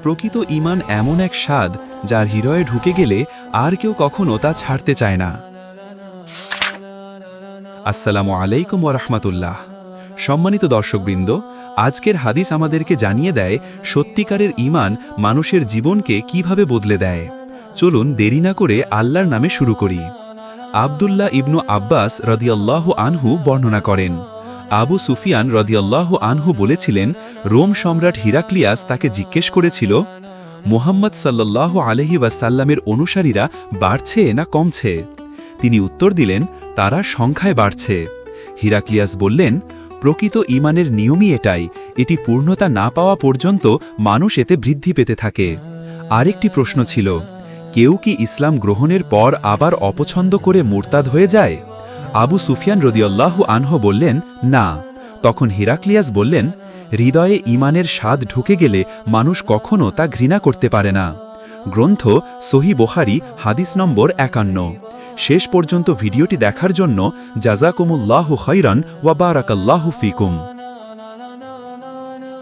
প্রকৃত ঈমান এমন এক স্বাদ যার হৃদয়ে ঢুকে গেলে আর কেউ কখনো তা ছাড়তে চায় না। আসসালামু আলাইকুম ওয়া রাহমাতুল্লাহ। সম্মানিত দর্শকবৃন্দ, আজকের হাদিস আমাদেরকে জানিয়ে দেয় সত্যিকারের ঈমান মানুষের জীবনকে কিভাবে বদলে দেয়। চলুন দেরি না করে আল্লাহর নামে শুরু করি। আব্দুল্লাহ ইবনু আব্বাস রাদিয়াল্লাহু আনহু বর্ণনা করেন, আবু সুফিয়ান রাদিয়াল্লাহু আনহু বলেছিলেন, রোম সম্রাট হিরাক্লিয়াস তাকে জিজ্ঞেস করেছিল, মুহাম্মদ সাল্লাল্লাহু আলাইহি ওয়াসাল্লামের অনুসারীরা বাড়ছে না কমছে? তিনি উত্তর দিলেন, তারা সংখ্যায় বাড়ছে। হিরাক্লিয়াস বললেন, প্রকৃত ঈমানের নিয়মই এটাই, এটি পূর্ণতা না পাওয়া পর্যন্ত মানুষ এতে বৃদ্ধি পেতে থাকে। আরেকটি প্রশ্ন ছিল, কেউ কি ইসলাম গ্রহণের পর আবার অপছন্দ করে মুরতাদ হয়ে যায়? আবু সুফিয়ান রাদিয়াল্লাহু আনহু বললেন, না। তখন হিরাক্লিয়াস বললেন, হৃদয়ে ঈমানের স্বাদ ঢুকে গেলে মানুষ কখনো তা ঘৃণা করতে পারে না। গ্রন্থ সহিহ বুখারী, হাদিস নম্বর ৫১। শেষ পর্যন্ত ভিডিওটি দেখার জন্য জাযাকুমুল্লাহু খাইরান ওয়া বারাকাল্লাহু ফিকুম।